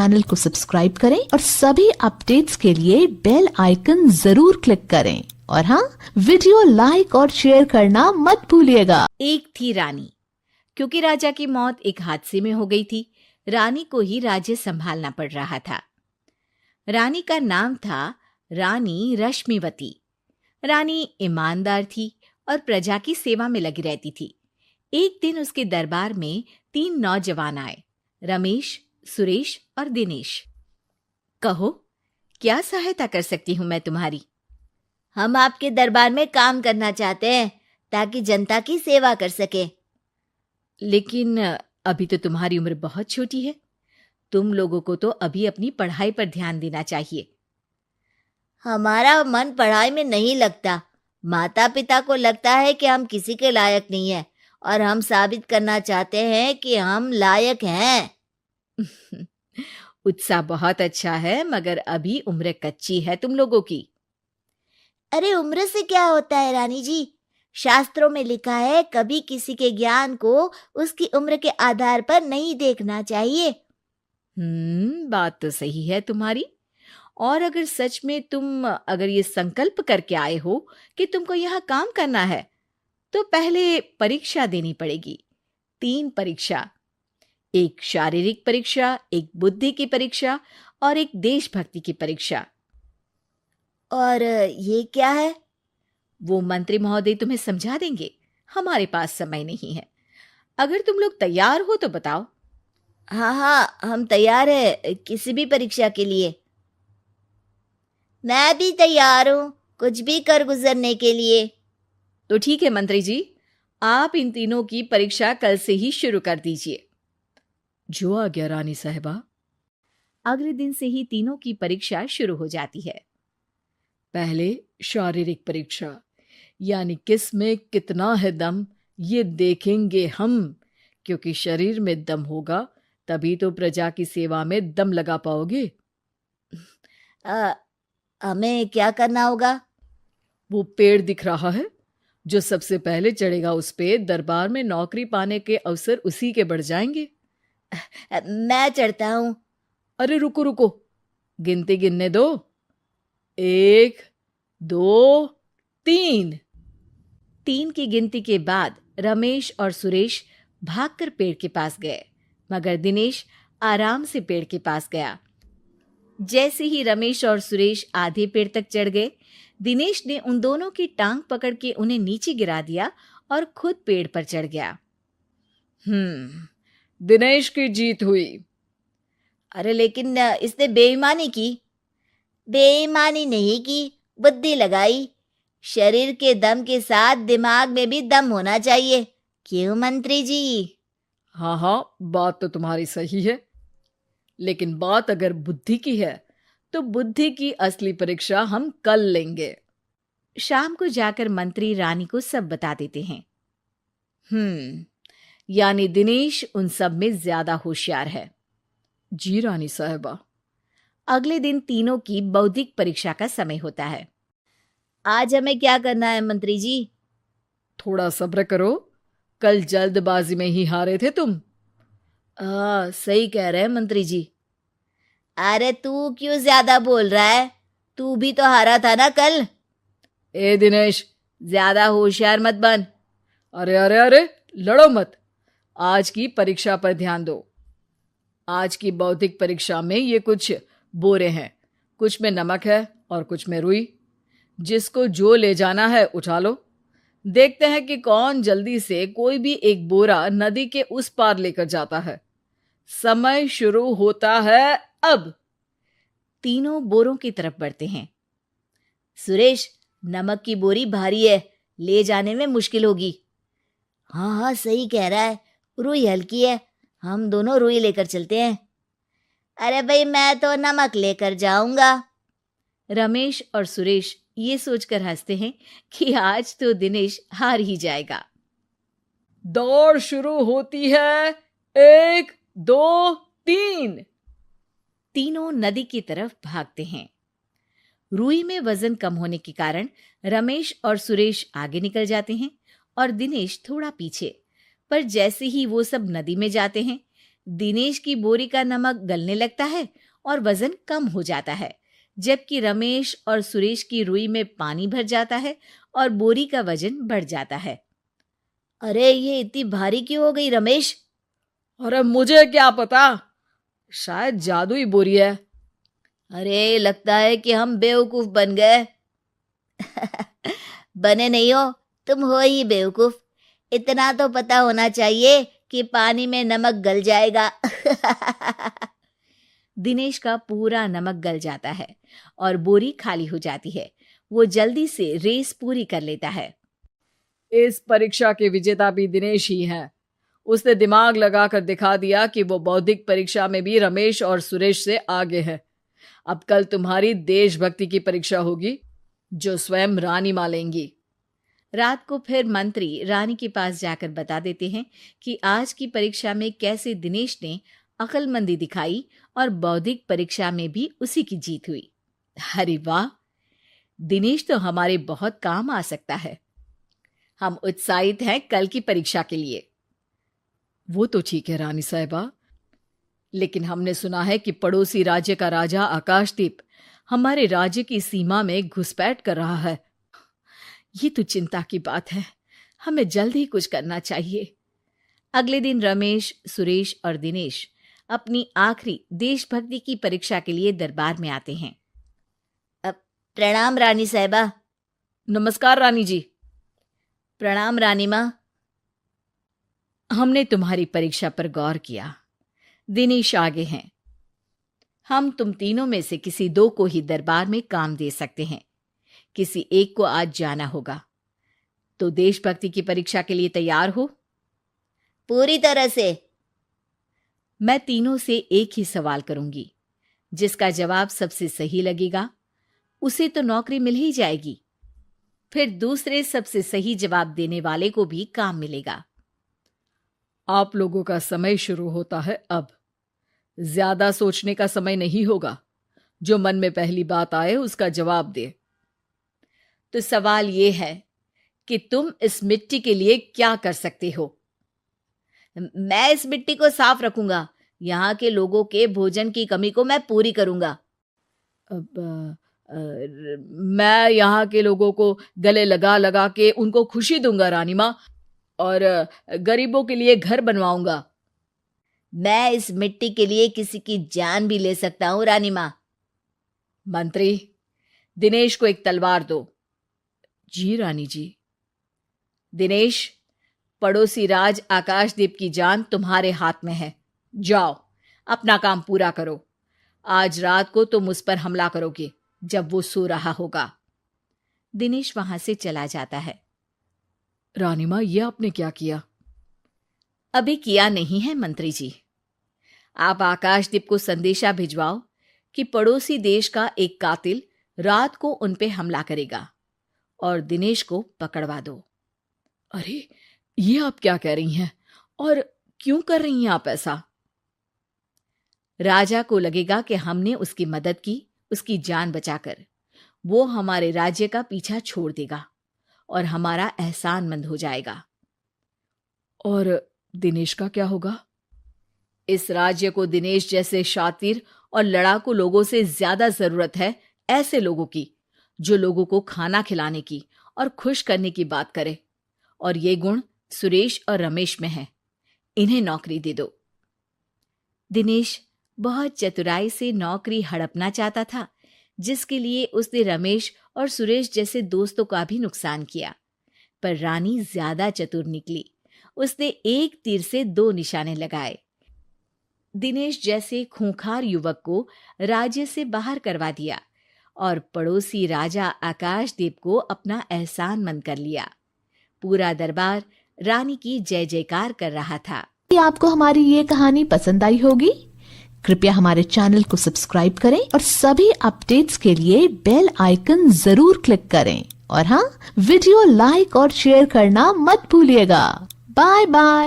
Channel को subscribe करें और सभी अपडेट्स के लिए बेल आइकन जरूर क्लिक करें। और हाँ, वीडियो लाइक और शेयर करना मत भूलिएगा। एक थी रानी। क्योंकि राजा की मौत एक हादसे में हो गई थी, रानी को ही राज्य संभालना पड़ रहा था। रानी का नाम था रानी रश्मिवती। रानी ईमानदार थी और प्रजा की सेवा में लगी रहती थी। एक दिन उसके दरबार में 3 नौजवान आए, रमेश, सुरेश और दिनेश। कहो, क्या सहायता कर सकती हूँ मैं तुम्हारी? हम आपके दरबार में काम करना चाहते हैं ताकि जनता की सेवा कर सके। लेकिन अभी तो तुम्हारी उम्र बहुत छोटी है। तुम लोगों को तो अभी अपनी पढ़ाई पर ध्यान देना चाहिए। हमारा मन पढ़ाई में नहीं लगता। माता पिता को लगता है कि हम किसी के लायक नहीं हैं और हम साबित करना चाहते हैं कि हम लायक हैं। उत्साह बहुत अच्छा है, मगर अभी उम्र कच्ची है तुम लोगों की। अरे उम्र से क्या होता है रानी जी? शास्त्रों में लिखा है कभी किसी के ज्ञान को उसकी उम्र के आधार पर नहीं देखना चाहिए। बात तो सही है तुम्हारी। और अगर सच में तुम ये संकल्प करके आए हो कि तुमको यहाँ काम करना है, तो पहले परीक्षा देनी पड़ेगी। 3 परीक्षा, एक शारीरिक परीक्षा, एक बुद्धि की परीक्षा और एक देशभक्ति की परीक्षा। और ये क्या है? वो मंत्री महोदय तुम्हें समझा देंगे। हमारे पास समय नहीं है। अगर तुम लोग तैयार हो तो बताओ। हाँ, हम तैयार है किसी भी परीक्षा के लिए। मैं भी तैयार हूँ कुछ भी कर गुजरने के लिए। तो ठीक है मंत्री जी, आप इन तीनों की परीक्षा कल से ही शुरू कर दीजिए। जो आ गया रानी साहिबा। अगले दिन से ही तीनों की परीक्षा शुरू हो जाती है। पहले शारीरिक परीक्षा, यानी किस में कितना है दम, ये देखेंगे हम। क्योंकि शरीर में दम होगा तभी तो प्रजा की सेवा में दम लगा पाओगे। हमें क्या करना होगा? वो पेड़ दिख रहा है, जो सबसे पहले चढ़ेगा उस पे दरबार में नौकरी पाने के अवसर उसी के बढ़ जाएंगे। मैं चढ़ता हूँ। अरे रुको रुको, गिनती गिनने दो। 1, 2, 3। 3 की गिनती के बाद रमेश और सुरेश भागकर पेड़ के पास गए, मगर दिनेश आराम से पेड़ के पास गया। जैसे ही रमेश और सुरेश आधे पेड़ तक चढ़ गए, दिनेश ने उन दोनों की टांग पकड़ के उन्हें नीचे गिरा दिया और खुद पेड़ पर चढ़ गया। दिनेश की जीत हुई। अरे लेकिन इसने बेईमानी की। बेईमानी नहीं की, बुद्धि लगाई। शरीर के दम के साथ दिमाग में भी दम होना चाहिए। क्यों मंत्री जी? हाँ, बात तो तुम्हारी सही है। लेकिन बात अगर बुद्धि की है तो बुद्धि की असली परीक्षा हम कल लेंगे। शाम को जाकर मंत्री रानी को सब बता देते हैं। यानी दिनेश उन सब में ज्यादा होशियार है। जी रानी साहिबा। अगले दिन तीनों की बौद्धिक परीक्षा का समय होता है। आज हमें क्या करना है मंत्री जी? थोड़ा सब्र करो, कल जल्दबाजी में ही हारे थे तुम। सही कह रहे हैं मंत्री जी। अरे तू क्यों ज्यादा बोल रहा है? तू भी तो हारा था ना कल। ए दिनेश, ज्यादा होशियार मत बन। अरे लड़ो मत। आज की परीक्षा पर ध्यान दो। आज की बौद्धिक परीक्षा में ये कुछ बोरे हैं, कुछ में नमक है और कुछ में रुई। जिसको जो ले जाना है उठा लो। देखते हैं कि कौन जल्दी से कोई भी एक बोरा नदी के उस पार लेकर जाता है। समय शुरू होता है अब। तीनों बोरों की तरफ बढ़ते हैं। सुरेश, नमक की बोरी भारी है, ले जाने में मुश्किल होगी। हाँ, सही कह रहा है। रुई हल्की है, हम दोनों रुई लेकर चलते हैं। अरे भाई, मैं तो नमक लेकर जाऊंगा। रमेश और सुरेश ये सोचकर हंसते हैं कि आज तो दिनेश हार ही जाएगा। दौड़ शुरू होती है। 1, 2, 3। तीनों नदी की तरफ भागते हैं। रुई में वजन कम होने के कारण रमेश और सुरेश आगे निकल जाते हैं और दिनेश थोड़ा पीछे। पर जैसे ही वो सब नदी में जाते हैं, दिनेश की बोरी का नमक गलने लगता है और वजन कम हो जाता है, जबकि रमेश और सुरेश की रुई में पानी भर जाता है और बोरी का वजन बढ़ जाता है। अरे ये इतनी भारी क्यों हो गई रमेश? अरे मुझे क्या पता, शायद जादुई बोरी है। अरे लगता है कि हम बेवकूफ बन गए। बने नहीं हो, तुम हो ही बेवकूफ। इतना तो पता होना चाहिए कि पानी में नमक गल जाएगा। दिनेश का पूरा नमक गल जाता है और बोरी खाली हो जाती है। वो जल्दी से रेस पूरी कर लेता है। इस परीक्षा के विजेता भी दिनेश ही है। उसने दिमाग लगाकर दिखा दिया कि वो बौद्धिक परीक्षा में भी रमेश और सुरेश से आगे है। अब कल तुम्हारी देशभक्ति की परीक्षा होगी, जो स्वयं रानी मां लेंगी। रात को फिर मंत्री रानी के पास जाकर बता देते हैं कि आज की परीक्षा में कैसे दिनेश ने अक्लमंदी दिखाई और बौद्धिक परीक्षा में भी उसी की जीत हुई। अरे वाह, दिनेश तो हमारे बहुत काम आ सकता है। हम उत्साहित हैं कल की परीक्षा के लिए। वो तो ठीक है रानी साहिबा, लेकिन हमने सुना है कि पड़ोसी राज्य का राजा आकाशदीप हमारे राज्य की सीमा में घुसपैठ कर रहा है। ये तो चिंता की बात है। हमें जल्द ही कुछ करना चाहिए। अगले दिन रमेश, सुरेश और दिनेश अपनी आखिरी देशभक्ति की परीक्षा के लिए दरबार में आते हैं। प्रणाम रानी साहिबा। नमस्कार रानी जी। प्रणाम रानी माँ। हमने तुम्हारी परीक्षा पर गौर किया। दिनेश आगे हैं। हम तुम तीनों में से किसी दो को ही दरबार में काम दे सकते हैं। किसी एक को आज जाना होगा। तो देशभक्ति की परीक्षा के लिए तैयार हो? पूरी तरह से। मैं तीनों से एक ही सवाल करूंगी। जिसका जवाब सबसे सही लगेगा उसे तो नौकरी मिल ही जाएगी। फिर दूसरे सबसे सही जवाब देने वाले को भी काम मिलेगा। आप लोगों का समय शुरू होता है अब। ज्यादा सोचने का समय नहीं होगा। जो मन में पहली बात आए उसका जवाब दे। तो सवाल यह है कि तुम इस मिट्टी के लिए क्या कर सकते हो? मैं इस मिट्टी को साफ रखूंगा। यहाँ के लोगों के भोजन की कमी को मैं पूरी करूंगा। मैं यहाँ के लोगों को गले लगा लगा के उनको खुशी दूंगा रानी माँ, और गरीबों के लिए घर बनवाऊंगा। मैं इस मिट्टी के लिए किसी की जान भी ले सकता हूं रानी माँ। मंत्री, दिनेश को एक तलवार दो। जी रानी जी। दिनेश, पड़ोसी राज आकाशदीप की जान तुम्हारे हाथ में है। जाओ, अपना काम पूरा करो। आज रात को तुम उस पर हमला करोगे जब वो सो रहा होगा। दिनेश वहां से चला जाता है। रानी माँ, ये आपने क्या किया? अभी किया नहीं है मंत्री जी। आप आकाशदीप को संदेशा भिजवाओ कि पड़ोसी देश का एक कातिल रात को उन पे हमला करेगा और दिनेश को पकड़वा दो। अरे, ये आप क्या कह रही हैं? और क्यों कर रही हैं आप ऐसा? राजा को लगेगा कि हमने उसकी मदद की, उसकी जान बचाकर। वो हमारे राज्य का पीछा छोड़ देगा और हमारा एहसानमंद हो जाएगा। और दिनेश का क्या होगा? इस राज्य को दिनेश जैसे शातिर और लड़ाकू लोगों से ज्यादा जरूरत है ऐसे लोगों की, जो लोगों को खाना खिलाने की और खुश करने की बात करे। और ये गुण सुरेश और रमेश में है। इन्हें नौकरी दे दो। दिनेश बहुत चतुराई से नौकरी हड़पना चाहता था, जिसके लिए उसने रमेश और सुरेश जैसे दोस्तों का भी नुकसान किया। पर रानी ज्यादा चतुर निकली। उसने एक तीर से दो निशाने लगाए। दिनेश जैसे खूंखार युवक को राज्य से बाहर करवा दिया और पड़ोसी राजा आकाशदीप को अपना एहसानमंद कर लिया। पूरा दरबार रानी की जय जयकार कर रहा था। आपको हमारी ये कहानी पसंद आई होगी। कृपया हमारे चैनल को सब्सक्राइब करें और सभी अपडेट्स के लिए बेल आइकन जरूर क्लिक करें। और हाँ, वीडियो लाइक और शेयर करना मत भूलिएगा। Bye bye.